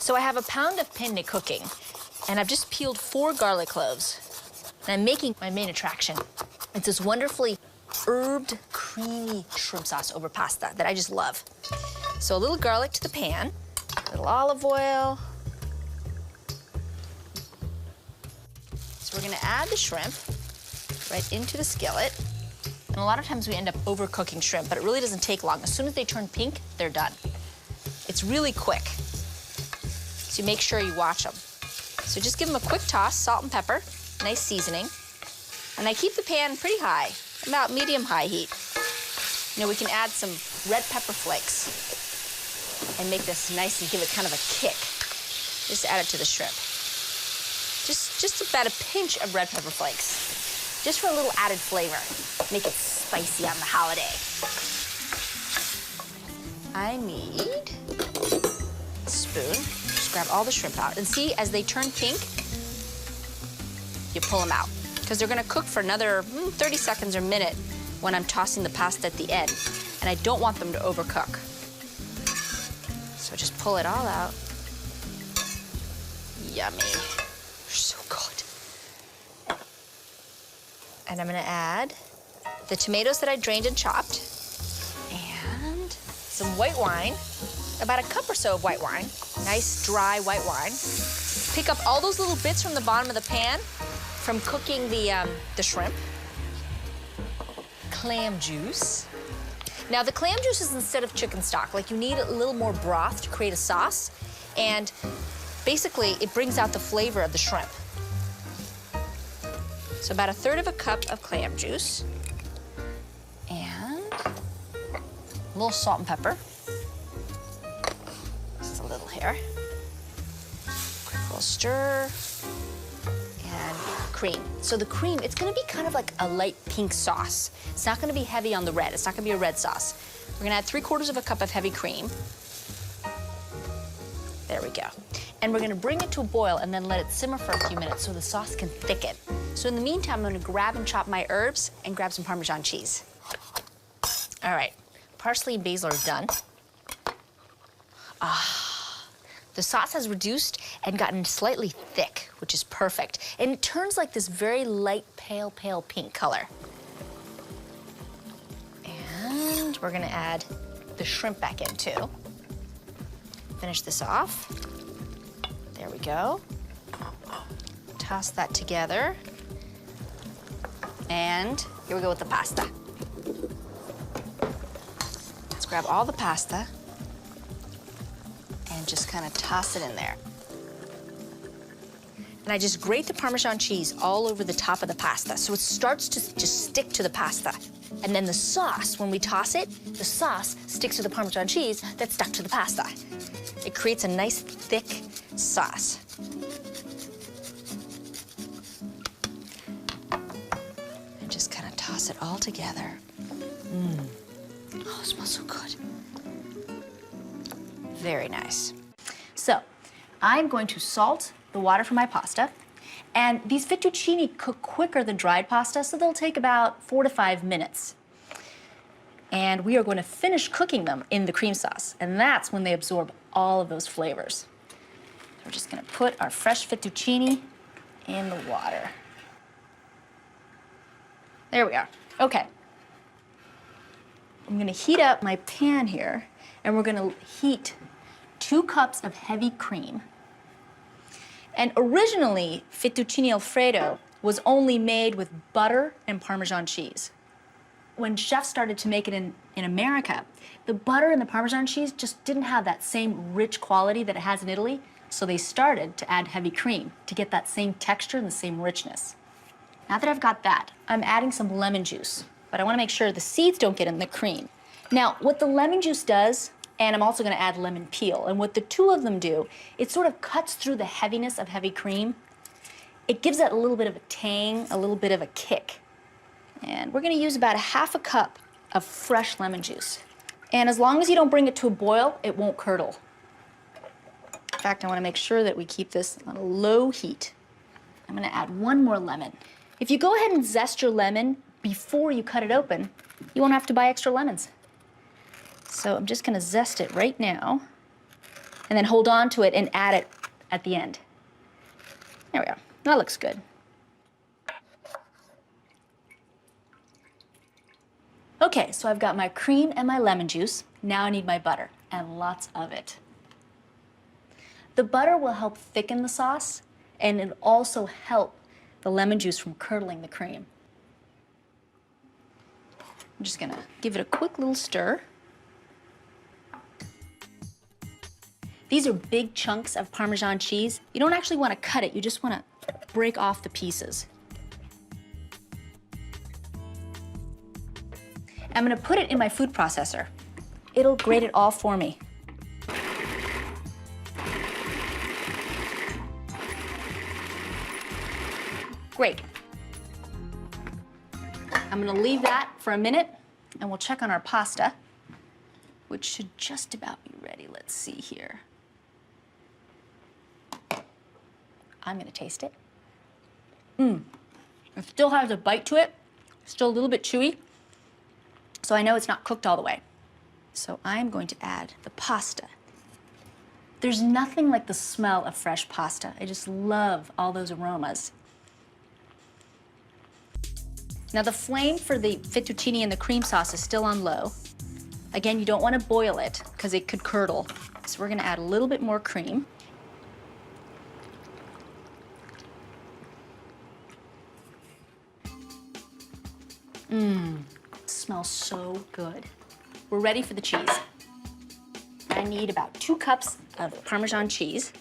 So I have a pound of penne cooking, and I've just peeled 4 garlic cloves. And I'm making my main attraction. It's this wonderfully herbed, creamy shrimp sauce over pasta that I just love. So a little garlic to the pan, a little olive oil. So we're gonna add the shrimp right into the skillet. And a lot of times we end up overcooking shrimp, but it really doesn't take long. As soon as they turn pink, they're done. It's really quick. So you make sure you watch them. So just give them a quick toss, salt and pepper, nice seasoning. And I keep the pan pretty high, about medium-high heat. You know, we can add some red pepper flakes and make this nice and give it kind of a kick. Just add it to the shrimp. Just about a pinch of red pepper flakes, just for a little added flavor. Make it spicy on the holiday. I need a spoon. Just grab all the shrimp out. And see, as they turn pink, you pull them out, because they're gonna cook for another 30 seconds or a minute when I'm tossing the pasta at the end. And I don't want them to overcook. So just pull it all out. Yummy. They're so good. And I'm gonna add the tomatoes that I drained and chopped, and some white wine, about a cup or so of white wine, nice dry white wine. Pick up all those little bits from the bottom of the pan from cooking the shrimp. Clam juice. Now the clam juice is instead of chicken stock. Like, you need a little more broth to create a sauce, and basically it brings out the flavor of the shrimp. So about 1/3 of a cup of clam juice, and a little salt and pepper. Just a little here. Quick little stir, and cream. So the cream, it's gonna be kind of like a light pink sauce. It's not gonna be heavy on the red. It's not gonna be a red sauce. We're gonna add 3/4 of a cup of heavy cream. There we go. And we're gonna bring it to a boil and then let it simmer for a few minutes so the sauce can thicken. So in the meantime, I'm gonna grab and chop my herbs and grab some Parmesan cheese. All right, parsley and basil are done. The sauce has reduced and gotten slightly thick, which is perfect. And it turns like this very light, pale pink color. And we're gonna add the shrimp back in too. Finish this off. There we go. Toss that together. And here we go with the pasta. Let's grab all the pasta and just kind of toss it in there. And I just grate the Parmesan cheese all over the top of the pasta, so it starts to just stick to the pasta. And then the sauce, when we toss it, the sauce sticks to the Parmesan cheese that's stuck to the pasta. It creates a nice, thick sauce. And just kind of toss it all together. Oh, it smells so good. Very nice. So, I'm going to salt the water for my pasta. And these fettuccine cook quicker than dried pasta, so they'll take about 4 to 5 minutes. And we are going to finish cooking them in the cream sauce, and that's when they absorb all of those flavors. We're just gonna put our fresh fettuccine in the water. There we are. Okay. I'm gonna heat up my pan here, and we're gonna heat 2 cups of heavy cream. And originally, Fettuccine Alfredo was only made with butter and Parmesan cheese. When chefs started to make it in America, the butter and the Parmesan cheese just didn't have that same rich quality that it has in Italy, so they started to add heavy cream to get that same texture and the same richness. Now that I've got that, I'm adding some lemon juice, but I wanna make sure the seeds don't get in the cream. Now, what the lemon juice does, and I'm also gonna add lemon peel, and what the two of them do, it sort of cuts through the heaviness of heavy cream. It gives it a little bit of a tang, a little bit of a kick. And we're gonna use about 1/2 cup of fresh lemon juice. And as long as you don't bring it to a boil, it won't curdle. In fact, I wanna make sure that we keep this on a low heat. I'm gonna add 1 more lemon. If you go ahead and zest your lemon before you cut it open, you won't have to buy extra lemons. So I'm just gonna zest it right now. and then hold on to it and add it at the end. There we go. That looks good. Okay, so I've got my cream and my lemon juice. Now I need my butter, and lots of it. The butter will help thicken the sauce, and it'll also help the lemon juice from curdling the cream. I'm just gonna give it a quick little stir. These are big chunks of Parmesan cheese. You don't actually want to cut it, you just want to break off the pieces. I'm gonna put it in my food processor. It'll grate it all for me. Great. I'm gonna leave that for a minute and we'll check on our pasta, which should just about be ready. Let's see here. I'm gonna taste it. It still has a bite to it, still a little bit chewy, so I know it's not cooked all the way. So I'm going to add the pasta. There's nothing like the smell of fresh pasta. I just love all those aromas. Now the flame for the fettuccine and the cream sauce is still on low. Again, you don't want to boil it because it could curdle. So we're gonna add a little bit more cream. Smells so good. We're ready for the cheese. I need about 2 cups of Parmesan cheese.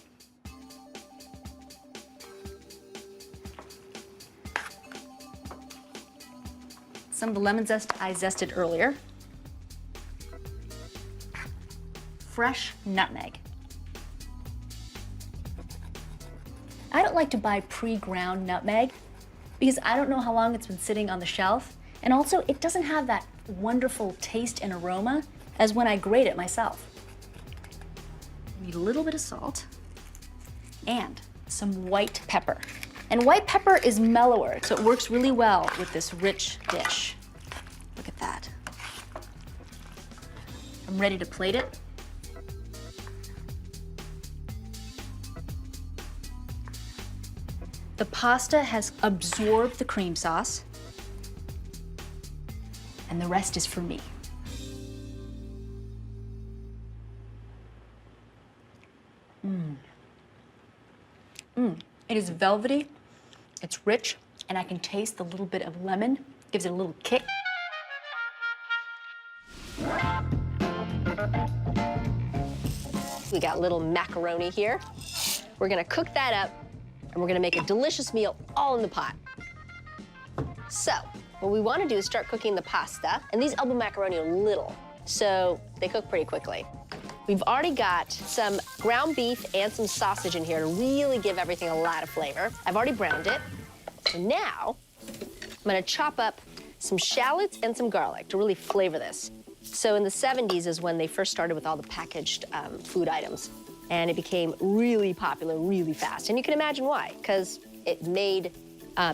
Some of the lemon zest I zested earlier. Fresh nutmeg. I don't like to buy pre-ground nutmeg because I don't know how long it's been sitting on the shelf, and also it doesn't have that wonderful taste and aroma as when I grate it myself. I need a little bit of salt and some white pepper. And white pepper is mellower, so it works really well with this rich dish. Look at that. I'm ready to plate it. The pasta has absorbed the cream sauce, and the rest is for me. It is velvety, it's rich, and I can taste the little bit of lemon. Gives it a little kick. We got little macaroni here. We're gonna cook that up, and we're gonna make a delicious meal all in the pot. So, what we wanna do is start cooking the pasta, and these elbow macaroni are little, so they cook pretty quickly. We've already got some ground beef and some sausage in here to really give everything a lot of flavor. I've already browned it. So now, I'm gonna chop up some shallots and some garlic to really flavor this. So in the 70s is when they first started with all the packaged food items. And it became really popular really fast. And you can imagine why, because it made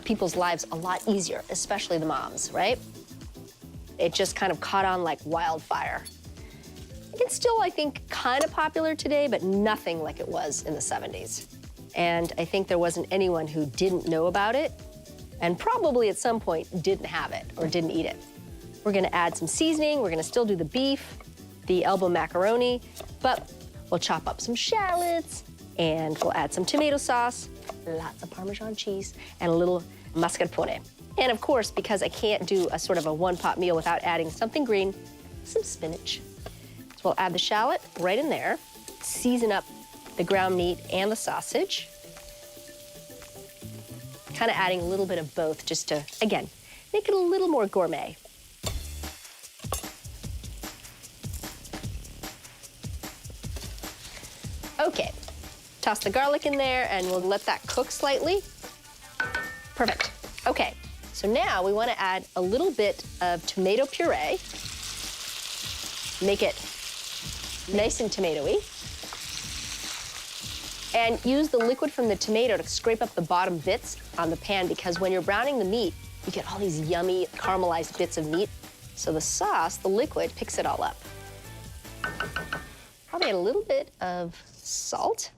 people's lives a lot easier, especially the moms, right? It just kind of caught on like wildfire. It's still, I think, kind of popular today, but nothing like it was in the 70s. And I think there wasn't anyone who didn't know about it, and probably at some point didn't have it or didn't eat it. We're gonna add some seasoning, we're gonna still do the beef, the elbow macaroni, but we'll chop up some shallots, and we'll add some tomato sauce, lots of Parmesan cheese, and a little mascarpone. And of course, because I can't do a sort of a one-pot meal without adding something green, some spinach. So we'll add the shallot right in there, season up the ground meat and the sausage. Kind of adding a little bit of both just to, again, make it a little more gourmet. Okay, toss the garlic in there and we'll let that cook slightly. Perfect. Okay, so now we want to add a little bit of tomato puree. Make it nice and tomatoey. And use the liquid from the tomato to scrape up the bottom bits on the pan, because when you're browning the meat, you get all these yummy caramelized bits of meat. So the sauce, the liquid, picks it all up. Probably add a little bit of salt.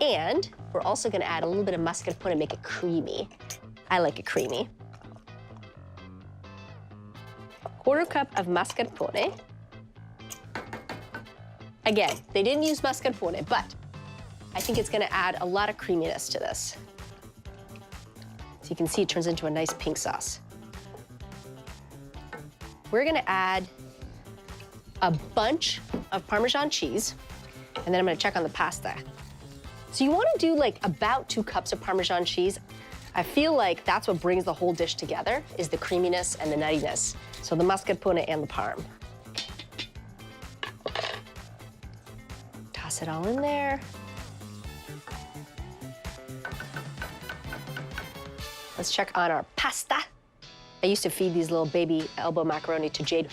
And we're also gonna add a little bit of mascarpone to make it creamy. I like it creamy. 1/4 cup of mascarpone. Again, they didn't use mascarpone, but I think it's gonna add a lot of creaminess to this. So you can see it turns into a nice pink sauce. We're gonna add a bunch of Parmesan cheese, and then I'm gonna check on the pasta. So you wanna do like about 2 cups of Parmesan cheese. I feel like that's what brings the whole dish together, is the creaminess and the nuttiness. So the mascarpone and the parm. Toss it all in there. Let's check on our pasta. I used to feed these little baby elbow macaroni to Jade.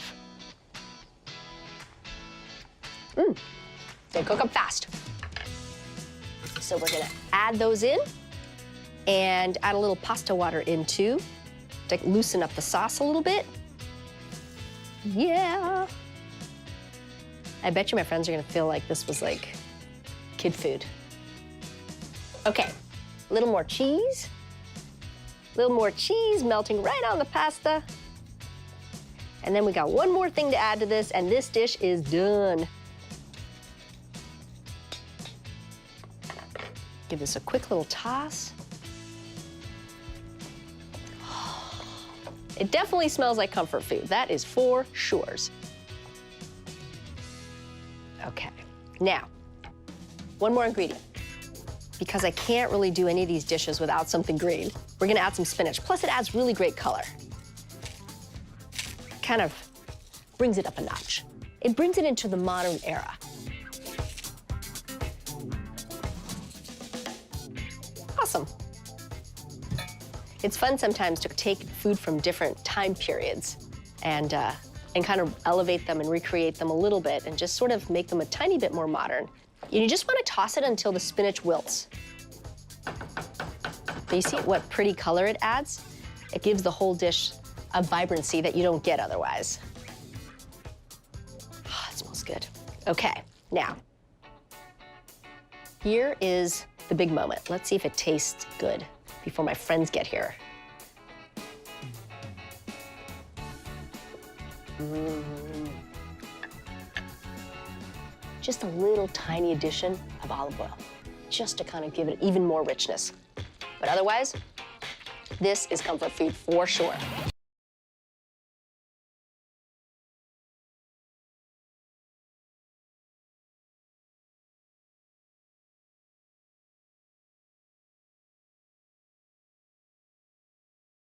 They cook up fast. So we're gonna add those in and add a little pasta water in too to loosen up the sauce a little bit. Yeah. I bet you my friends are gonna feel like this was like kid food. Okay, a little more cheese. A little more cheese melting right on the pasta. And then we got one more thing to add to this, and this dish is done. Give this a quick little toss. It definitely smells like comfort food. That is for sure. Okay, now, one more ingredient. Because I can't really do any of these dishes without something green, we're gonna add some spinach. Plus, it adds really great color. Kind of brings it up a notch. It brings it into the modern era. Awesome. It's fun sometimes to take food from different time periods and kind of elevate them and recreate them a little bit and just sort of make them a tiny bit more modern. You just want to toss it until the spinach wilts. But you see what pretty color it adds? It gives the whole dish a vibrancy that you don't get otherwise. Oh, it smells good. Okay, now, here is the big moment. Let's see if it tastes good before my friends get here. Just a little tiny addition of olive oil, just to kind of give it even more richness. But otherwise, this is comfort food for sure.